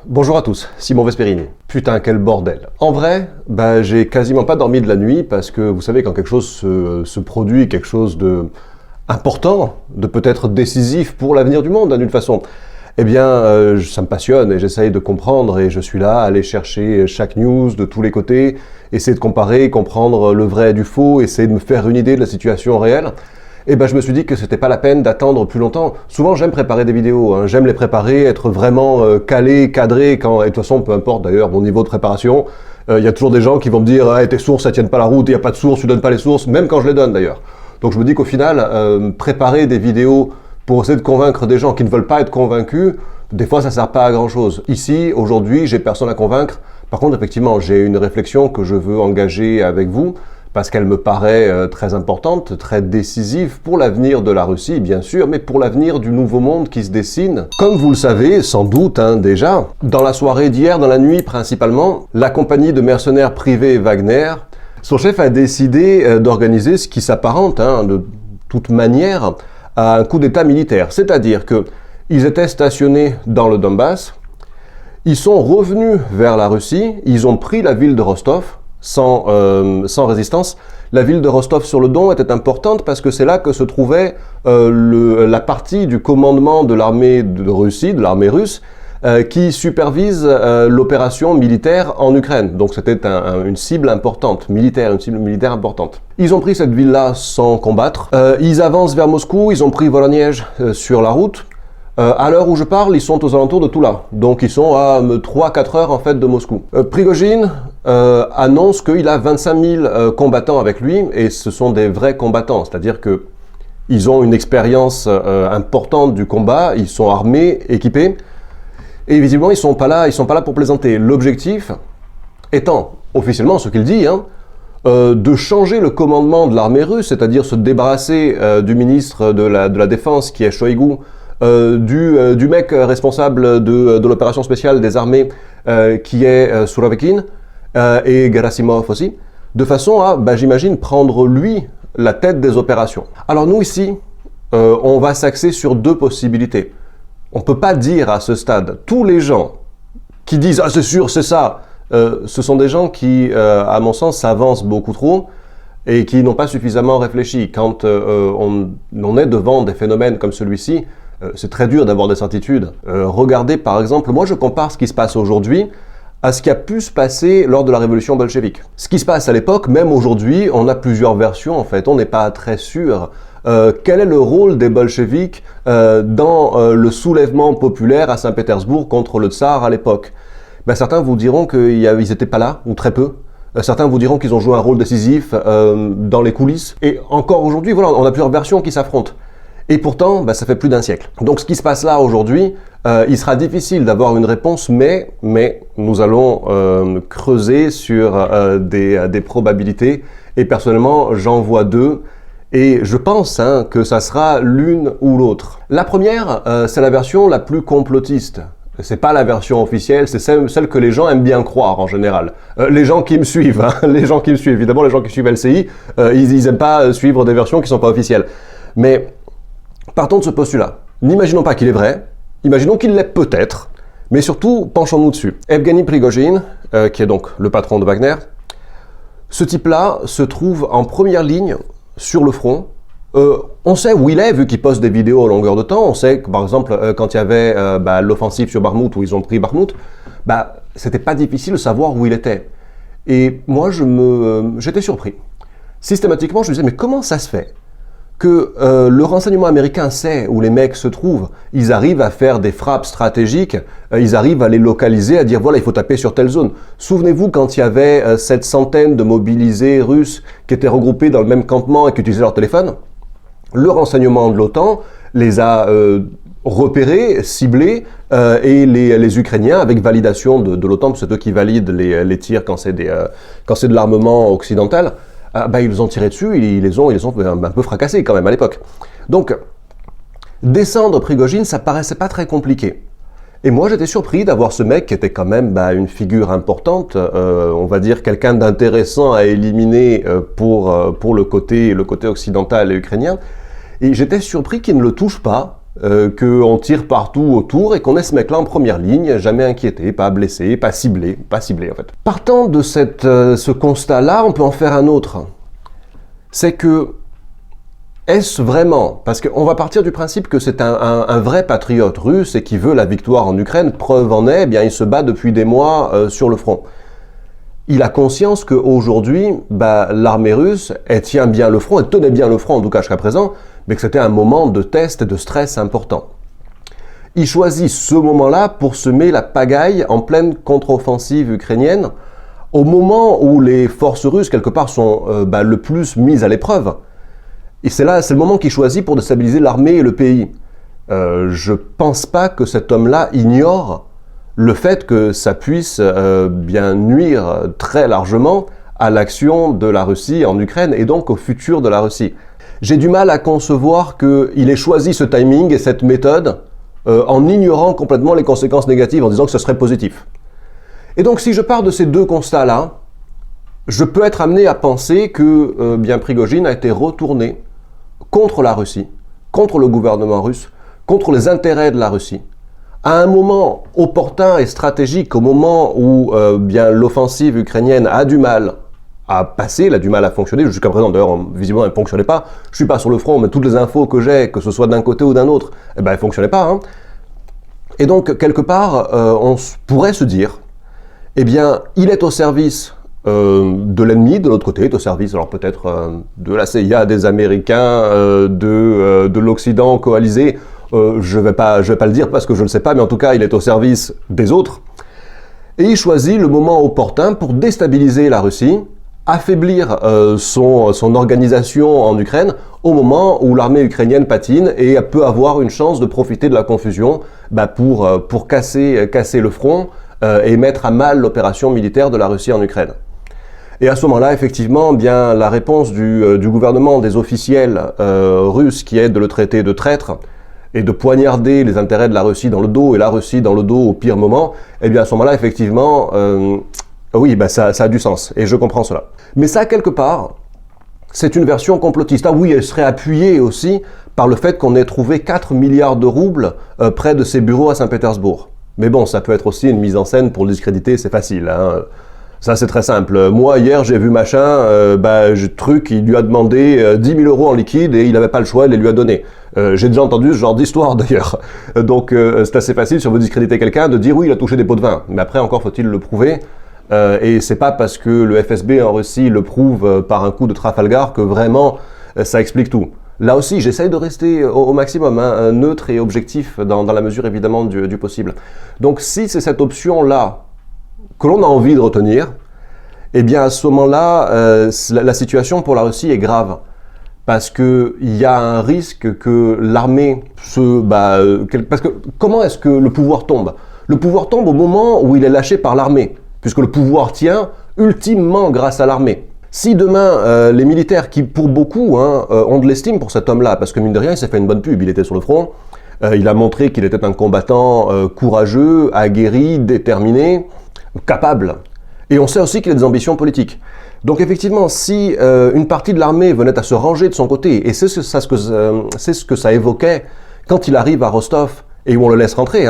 Bonjour à tous, Simon Vesperini. Putain, quel bordel. En vrai, j'ai quasiment pas dormi de la nuit parce que vous savez, quand quelque chose se produit, quelque chose de important, de peut-être décisif pour l'avenir du monde, d'une façon, ça me passionne et j'essaye de comprendre et je suis là à aller chercher chaque news de tous les côtés, essayer de comparer, comprendre le vrai du faux, essayer de me faire une idée de la situation réelle. Je me suis dit que c'était pas la peine d'attendre plus longtemps. Souvent, j'aime préparer des vidéos, j'aime les préparer, être vraiment calé, cadré, et de toute façon, peu importe d'ailleurs mon niveau de préparation, il y a toujours des gens qui vont me dire « tes sources, elles tiennent pas la route, il n'y a pas de sources, tu donnes pas les sources », même quand je les donne d'ailleurs. Donc je me dis qu'au final, préparer des vidéos pour essayer de convaincre des gens qui ne veulent pas être convaincus, des fois ça sert pas à grand chose. Ici, aujourd'hui, j'ai personne à convaincre. Par contre, effectivement, j'ai une réflexion que je veux engager avec vous, parce qu'elle me paraît très importante, très décisive pour l'avenir de la Russie, bien sûr, mais pour l'avenir du nouveau monde qui se dessine. Comme vous le savez, sans doute déjà, dans la soirée d'hier, dans la nuit principalement, la compagnie de mercenaires privés Wagner, son chef a décidé d'organiser ce qui s'apparente, de toute manière, à un coup d'état militaire. C'est-à-dire qu'ils étaient stationnés dans le Donbass, ils sont revenus vers la Russie, ils ont pris la ville de Rostov, sans résistance. La ville de Rostov-sur-le-Don était importante parce que c'est là que se trouvait la partie du commandement de l'armée de Russie, de l'armée russe, qui supervise l'opération militaire en Ukraine. Donc c'était une cible importante, une cible militaire importante. Ils ont pris cette ville-là sans combattre. Ils avancent vers Moscou, ils ont pris Voronezh sur la route. À l'heure où je parle, ils sont aux alentours de Toula. Donc ils sont à 3-4 heures en fait de Moscou. Prigojine annonce qu'il a 25 000 combattants avec lui, et ce sont des vrais combattants. C'est-à-dire que ils ont une expérience importante du combat, ils sont armés, équipés, et visiblement ils sont pas là pour plaisanter. L'objectif étant, officiellement ce qu'il dit, de changer le commandement de l'armée russe, c'est-à-dire se débarrasser du ministre de la Défense qui est Shoigu, du mec responsable de l'opération spéciale des armées qui est Surovikin, et Gerasimov aussi, de façon à, j'imagine, prendre lui la tête des opérations. Alors nous ici, on va s'axer sur deux possibilités. On peut pas dire à ce stade, tous les gens qui disent « Ah c'est sûr, c'est ça », ce sont des gens qui, à mon sens, s'avancent beaucoup trop et qui n'ont pas suffisamment réfléchi. Quand on est devant des phénomènes comme celui-ci, c'est très dur d'avoir des certitudes. Regardez par exemple, moi je compare ce qui se passe aujourd'hui à ce qui a pu se passer lors de la révolution bolchevique. Ce qui se passe à l'époque, même aujourd'hui, on a plusieurs versions en fait, on n'est pas très sûr. Quel est le rôle des bolcheviks dans le soulèvement populaire à Saint-Pétersbourg contre le tsar à l'époque? Certains vous diront qu'ils n'étaient pas là, ou très peu. Certains vous diront qu'ils ont joué un rôle décisif dans les coulisses. Et encore aujourd'hui, voilà, on a plusieurs versions qui s'affrontent. Et pourtant, ça fait plus d'un siècle. Donc ce qui se passe là aujourd'hui, il sera difficile d'avoir une réponse, mais nous allons creuser sur des probabilités. Et personnellement, j'en vois deux. Et je pense que ça sera l'une ou l'autre. La première, c'est la version la plus complotiste. C'est pas la version officielle, c'est celle que les gens aiment bien croire en général. Les gens qui me suivent, les gens qui me suivent, évidemment les gens qui suivent LCI, ils aiment pas suivre des versions qui sont pas officielles. Mais partons de ce postulat. N'imaginons pas qu'il est vrai, imaginons qu'il l'est peut-être, mais surtout, penchons-nous dessus. Evgeny Prigojine, qui est donc le patron de Wagner, ce type-là se trouve en première ligne sur le front. On sait où il est, vu qu'il poste des vidéos à longueur de temps. On sait que, par exemple, quand il y avait l'offensive sur Bakhmout, où ils ont pris Bakhmout, c'était pas difficile de savoir où il était. Et moi, j'étais surpris. Systématiquement, je me disais, mais comment ça se fait que le renseignement américain sait où les mecs se trouvent, ils arrivent à faire des frappes stratégiques, ils arrivent à les localiser, à dire voilà, il faut taper sur telle zone. Souvenez-vous quand il y avait cette centaine de mobilisés russes qui étaient regroupés dans le même campement et qui utilisaient leur téléphone, le renseignement de l'OTAN les a repérés, ciblés, et les Ukrainiens, avec validation de l'OTAN, parce que c'est eux qui valident les tirs quand c'est de l'armement occidental, ils ont tiré dessus, ils les ont un peu fracassés quand même à l'époque. Donc, descendre Prigojine, ça paraissait pas très compliqué. Et moi, j'étais surpris d'avoir ce mec qui était quand même une figure importante, on va dire quelqu'un d'intéressant à éliminer pour le côté occidental et ukrainien. Et j'étais surpris qu'il ne le touche pas, qu'on tire partout autour et qu'on ait ce mec-là en première ligne, jamais inquiété, pas blessé, pas ciblé en fait. Partant de ce constat-là, on peut en faire un autre. C'est que, est-ce vraiment, parce qu'on va partir du principe que c'est un vrai patriote russe et qui veut la victoire en Ukraine, preuve en est, eh bien, il se bat depuis des mois sur le front. Il a conscience qu'aujourd'hui, l'armée russe, elle tient bien le front, elle tenait bien le front en tout cas jusqu'à présent, mais que c'était un moment de test et de stress important. Il choisit ce moment-là pour semer la pagaille en pleine contre-offensive ukrainienne, au moment où les forces russes, quelque part, sont le plus mises à l'épreuve. Et c'est le moment qu'il choisit pour déstabiliser l'armée et le pays. Je pense pas que cet homme-là ignore le fait que ça puisse bien nuire très largement à l'action de la Russie en Ukraine et donc au futur de la Russie. J'ai du mal à concevoir qu'il ait choisi ce timing et cette méthode en ignorant complètement les conséquences négatives, en disant que ce serait positif. Et donc si je pars de ces deux constats-là, je peux être amené à penser que Prigojine a été retourné contre la Russie, contre le gouvernement russe, contre les intérêts de la Russie, à un moment opportun et stratégique, au moment où l'offensive ukrainienne a du mal à passer, elle a du mal à fonctionner, jusqu'à présent d'ailleurs visiblement elle ne fonctionnait pas, je ne suis pas sur le front, mais toutes les infos que j'ai, que ce soit d'un côté ou d'un autre, elles ne fonctionnaient pas. Hein. Et donc quelque part, on pourrait se dire, il est au service de l'ennemi, de l'autre côté, est au service alors peut-être de la CIA, des Américains, de l'Occident coalisé, je vais pas le dire parce que je ne le sais pas, mais en tout cas, il est au service des autres. Et il choisit le moment opportun pour déstabiliser la Russie, affaiblir son organisation en Ukraine, au moment où l'armée ukrainienne patine et peut avoir une chance de profiter de la confusion pour casser le front et mettre à mal l'opération militaire de la Russie en Ukraine. Et à ce moment-là, effectivement, la réponse du gouvernement, des officiels russes qui aident de le traiter de traître, et de poignarder les intérêts de la Russie dans le dos, et la Russie dans le dos au pire moment, à ce moment-là, effectivement, ça a du sens, et je comprends cela. Mais ça, quelque part, c'est une version complotiste. Ah oui, elle serait appuyée aussi par le fait qu'on ait trouvé 4 milliards de roubles près de ses bureaux à Saint-Pétersbourg. Mais bon, ça peut être aussi une mise en scène pour le discréditer, c'est facile, hein. Ça, c'est très simple. Moi, hier, j'ai vu machin, truc, il lui a demandé 10 000 euros en liquide et il n'avait pas le choix, il les lui a donné. J'ai déjà entendu ce genre d'histoire, d'ailleurs. Donc, c'est assez facile, si on veut discréditer quelqu'un, de dire oui, il a touché des pots de vin. Mais après, encore faut-il le prouver. Et c'est pas parce que le FSB en Russie le prouve par un coup de Trafalgar que vraiment, ça explique tout. Là aussi, j'essaye de rester au maximum neutre et objectif dans la mesure, évidemment, du possible. Donc, si c'est cette option-là que l'on a envie de retenir, à ce moment-là, la situation pour la Russie est grave. Parce qu'il y a un risque que l'armée parce que comment est-ce que le pouvoir tombe? Le pouvoir tombe au moment où il est lâché par l'armée, puisque le pouvoir tient ultimement grâce à l'armée. Si demain, les militaires qui, pour beaucoup, ont de l'estime pour cet homme-là, parce que mine de rien, il s'est fait une bonne pub, il était sur le front, il a montré qu'il était un combattant courageux, aguerri, déterminé, capable. Et on sait aussi qu'il a des ambitions politiques. Donc effectivement, si une partie de l'armée venait à se ranger de son côté, et c'est ce que ça évoquait quand il arrive à Rostov, et où on le laisse rentrer,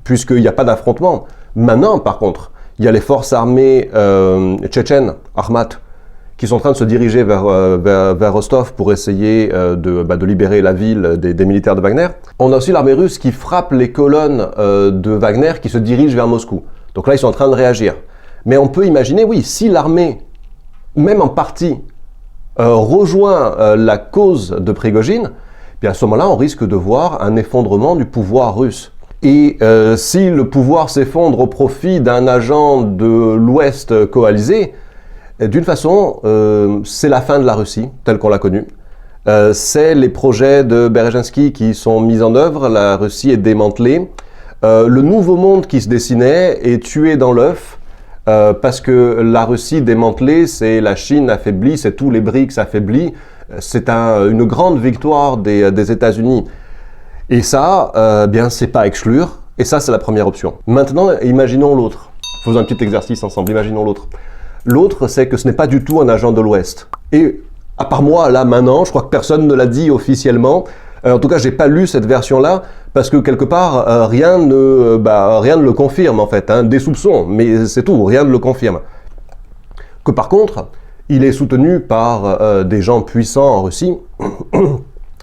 puisqu'il n'y a pas d'affrontement. Maintenant, par contre, il y a les forces armées tchétchènes, Akhmat, qui sont en train de se diriger vers Rostov pour essayer de libérer la ville des militaires de Wagner. On a aussi l'armée russe qui frappe les colonnes de Wagner qui se dirigent vers Moscou. Donc là, ils sont en train de réagir. Mais on peut imaginer, oui, si l'armée, même en partie, rejoint la cause de Prigojine, à ce moment-là, on risque de voir un effondrement du pouvoir russe. Et si le pouvoir s'effondre au profit d'un agent de l'Ouest coalisé, d'une façon, c'est la fin de la Russie, telle qu'on l'a connue. C'est les projets de Berezhensky qui sont mis en œuvre, la Russie est démantelée. Le nouveau monde qui se dessinait est tué dans l'œuf, parce que la Russie démantelée, c'est la Chine affaiblie, c'est tous les BRICS affaiblis, c'est une grande victoire des États-Unis. Et ça, c'est pas à exclure, et ça c'est la première option. Maintenant, imaginons l'autre. Faisons un petit exercice ensemble, imaginons l'autre. L'autre, c'est que ce n'est pas du tout un agent de l'Ouest. Et à part moi, là, maintenant, je crois que personne ne l'a dit officiellement, En tout cas, j'ai pas lu cette version-là parce que quelque part, rien ne le confirme en fait. Hein, des soupçons, mais c'est tout, rien ne le confirme. Que par contre, il est soutenu par des gens puissants en Russie.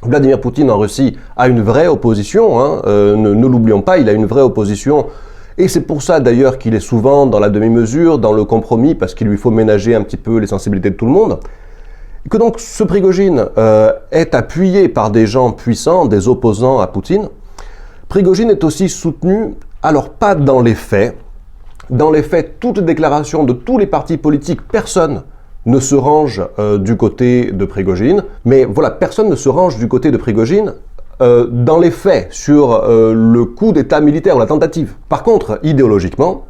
Vladimir Poutine en Russie a une vraie opposition, hein, ne l'oublions pas, il a une vraie opposition. Et c'est pour ça d'ailleurs qu'il est souvent dans la demi-mesure, dans le compromis, parce qu'il lui faut ménager un petit peu les sensibilités de tout le monde. Et que donc ce Prigojine est appuyé par des gens puissants, des opposants à Poutine. Prigojine est aussi soutenu, alors pas dans les faits. Dans les faits, toutes les déclarations de tous les partis politiques, personne ne se range du côté de Prigojine. Mais voilà, personne ne se range du côté de Prigojine dans les faits sur le coup d'état militaire ou la tentative. Par contre, idéologiquement,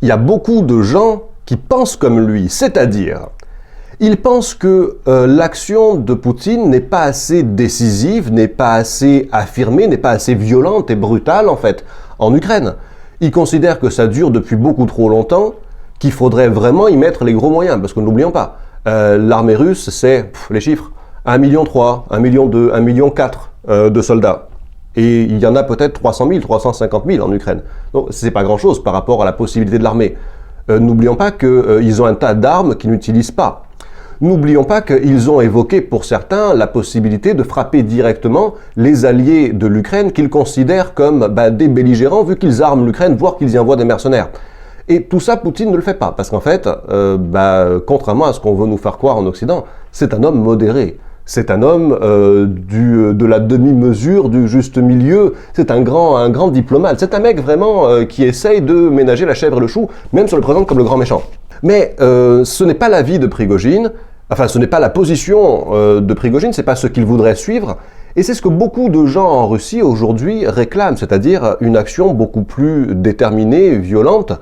il y a beaucoup de gens qui pensent comme lui, c'est-à-dire, ils pensent que l'action de Poutine n'est pas assez décisive, n'est pas assez affirmée, n'est pas assez violente et brutale en fait en Ukraine. Ils considèrent que ça dure depuis beaucoup trop longtemps, qu'il faudrait vraiment y mettre les gros moyens, parce que n'oublions pas, l'armée russe, c'est les chiffres, 1,3 million, 1,2 million, 1,4 million de soldats. Et il y en a peut-être 300 000, 350 000 en Ukraine. Donc c'est pas grand-chose par rapport à la possibilité de l'armée. N'oublions pas qu'ils ont un tas d'armes qu'ils n'utilisent pas. N'oublions pas qu'ils ont évoqué pour certains la possibilité de frapper directement les alliés de l'Ukraine qu'ils considèrent comme des belligérants vu qu'ils arment l'Ukraine, voire qu'ils y envoient des mercenaires. Et tout ça, Poutine ne le fait pas, parce qu'en fait, contrairement à ce qu'on veut nous faire croire en Occident, c'est un homme modéré. C'est un homme de la demi-mesure, du juste milieu. C'est un grand diplomate. C'est un mec vraiment qui essaye de ménager la chèvre et le chou, même se le présente comme le grand méchant. Mais ce n'est pas l'avis de Prigojine, enfin ce n'est pas la position de Prigojine, c'est pas ce qu'il voudrait suivre. Et c'est ce que beaucoup de gens en Russie aujourd'hui réclament, c'est-à-dire une action beaucoup plus déterminée, violente.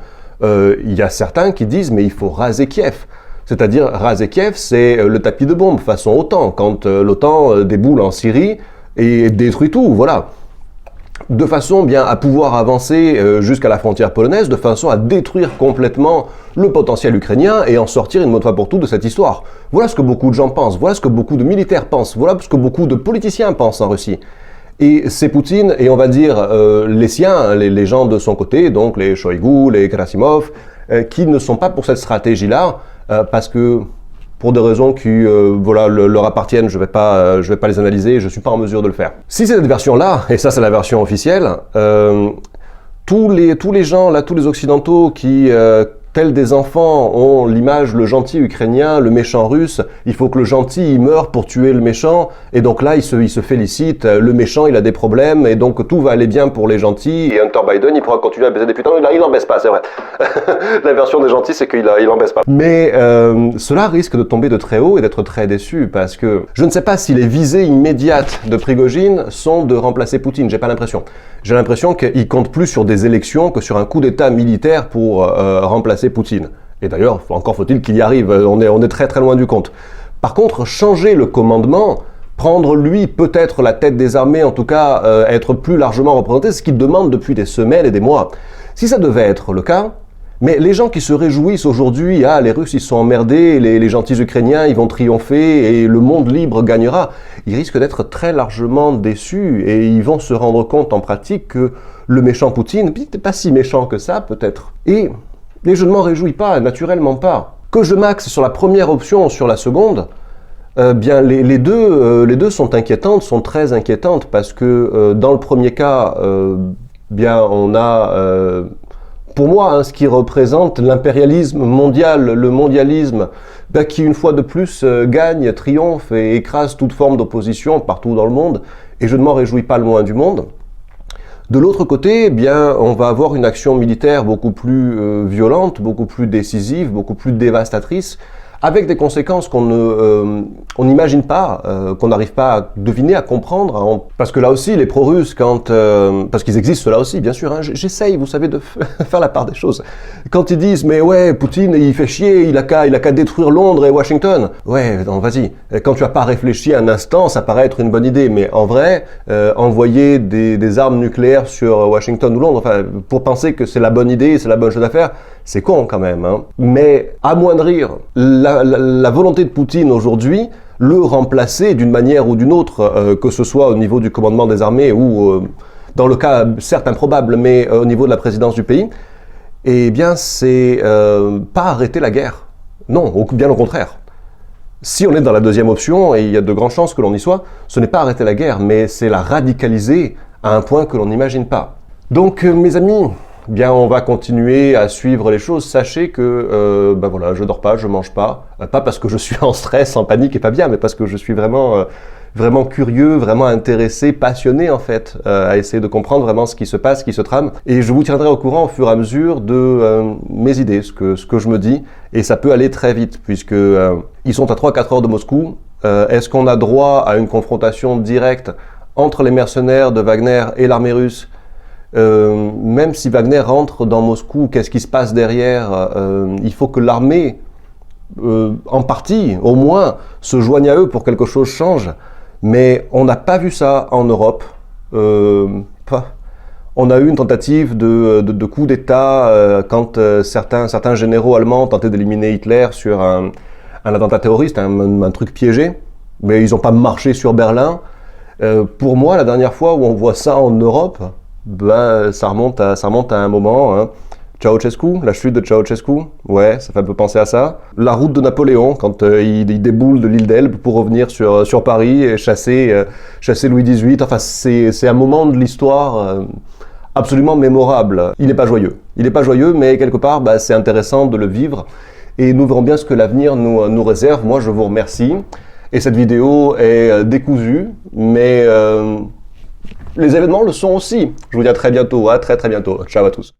Il y a certains qui disent mais il faut raser Kiev. C'est-à-dire, raser Kiev, c'est le tapis de bombe façon OTAN, quand l'OTAN déboule en Syrie et détruit tout, voilà. De façon bien à pouvoir avancer jusqu'à la frontière polonaise, de façon à détruire complètement le potentiel ukrainien et en sortir une bonne fois pour toutes de cette histoire. Voilà ce que beaucoup de gens pensent, voilà ce que beaucoup de militaires pensent, voilà ce que beaucoup de politiciens pensent en Russie. Et c'est Poutine, et on va dire les siens, les gens de son côté, donc les Shoigu, les Gerasimov, qui ne sont pas pour cette stratégie-là, parce que pour des raisons qui leur appartiennent, je vais pas les analyser, je suis pas en mesure de le faire. Si c'est cette version-là, et ça c'est la version officielle, tous les gens là, tous les occidentaux qui tels des enfants ont l'image, le gentil ukrainien, le méchant russe, il faut que le gentil il meure pour tuer le méchant, et donc là il se félicite, le méchant il a des problèmes, et donc tout va aller bien pour les gentils, et Hunter Biden il pourra continuer à baiser des putains, il n'en baisse pas, c'est vrai. La version des gentils c'est qu'il en baisse pas. Mais cela risque de tomber de très haut et d'être très déçu, parce que je ne sais pas si les visées immédiates de Prigojine sont de remplacer Poutine, j'ai pas l'impression. J'ai l'impression qu'il compte plus sur des élections que sur un coup d'état militaire pour remplacer Poutine. Et d'ailleurs, encore faut-il qu'il y arrive, on est très très loin du compte. Par contre, changer le commandement, prendre lui peut-être la tête des armées, en tout cas être plus largement représenté, c'est ce qu'il demande depuis des semaines et des mois. Si ça devait être le cas, mais les gens qui se réjouissent aujourd'hui, les Russes ils sont emmerdés, les gentils Ukrainiens ils vont triompher et le monde libre gagnera, ils risquent d'être très largement déçus et ils vont se rendre compte en pratique que le méchant Poutine n'est pas si méchant que ça peut-être. Et je ne m'en réjouis pas, naturellement pas. Que je m'axe sur la première option ou sur la seconde, bien les deux sont inquiétantes, sont très inquiétantes parce que dans le premier cas, bien on a pour moi, ce qui représente l'impérialisme mondial, le mondialisme, qui une fois de plus gagne, triomphe et écrase toute forme d'opposition partout dans le monde, et je ne m'en réjouis pas le moins du monde. De l'autre côté, bien, on va avoir une action militaire beaucoup plus violente, beaucoup plus décisive, beaucoup plus dévastatrice, avec des conséquences qu'on n'imagine pas, qu'on n'arrive pas à deviner, à comprendre. Parce que là aussi, les pro-russes, parce qu'ils existent là aussi, bien sûr, hein, j'essaye, vous savez, de faire la part des choses. Quand ils disent, mais ouais, Poutine, il fait chier, il a qu'à détruire Londres et Washington. Ouais, non, vas-y. Quand tu n'as pas réfléchi un instant, ça paraît être une bonne idée. Mais en vrai, envoyer des armes nucléaires sur Washington ou Londres, enfin, pour penser que c'est la bonne idée, c'est la bonne chose à faire, c'est con quand même. Hein. Mais amoindrir la volonté de Poutine aujourd'hui, le remplacer d'une manière ou d'une autre, que ce soit au niveau du commandement des armées ou, dans le cas certes improbable, mais au niveau de la présidence du pays, eh bien c'est pas arrêter la guerre. Non, bien au contraire. Si on est dans la deuxième option, et il y a de grandes chances que l'on y soit, ce n'est pas arrêter la guerre, mais c'est la radicaliser à un point que l'on n'imagine pas. Donc mes amis, bien on va continuer à suivre les choses. Sachez que ben voilà, je dors pas, je mange pas, pas parce que je suis en stress, en panique et pas bien, mais parce que je suis vraiment vraiment curieux, vraiment intéressé, passionné en fait, à essayer de comprendre vraiment ce qui se passe, ce qui se trame. Et je vous tiendrai au courant au fur et à mesure de mes idées, ce que je me dis. Et ça peut aller très vite, puisque ils sont à 3-4 heures de Moscou. Est-ce qu'on a droit à une confrontation directe entre les mercenaires de Wagner et l'armée russe? Même si Wagner rentre dans Moscou, qu'est-ce qui se passe derrière? Il faut que l'armée, en partie, au moins, se joigne à eux pour que quelque chose change. Mais on n'a pas vu ça en Europe. On a eu une tentative de coup d'État quand certains généraux allemands tentaient d'éliminer Hitler sur un attentat terroriste, un truc piégé. Mais ils n'ont pas marché sur Berlin. Pour moi, la dernière fois où on voit ça en Europe, ben, ça remonte à un moment. Hein. Ceausescu, la chute de Ceausescu, ouais, ça fait un peu penser à ça. La route de Napoléon, quand il déboule de l'île d'Elbe pour revenir sur Paris et chasser Louis XVIII. Enfin, c'est un moment de l'histoire absolument mémorable. Il n'est pas joyeux. Il n'est pas joyeux, mais quelque part, bah, c'est intéressant de le vivre. Et nous verrons bien ce que l'avenir nous réserve. Moi, je vous remercie. Et cette vidéo est décousue, mais les événements le sont aussi. Je vous dis à très bientôt, à très bientôt. Ciao à tous.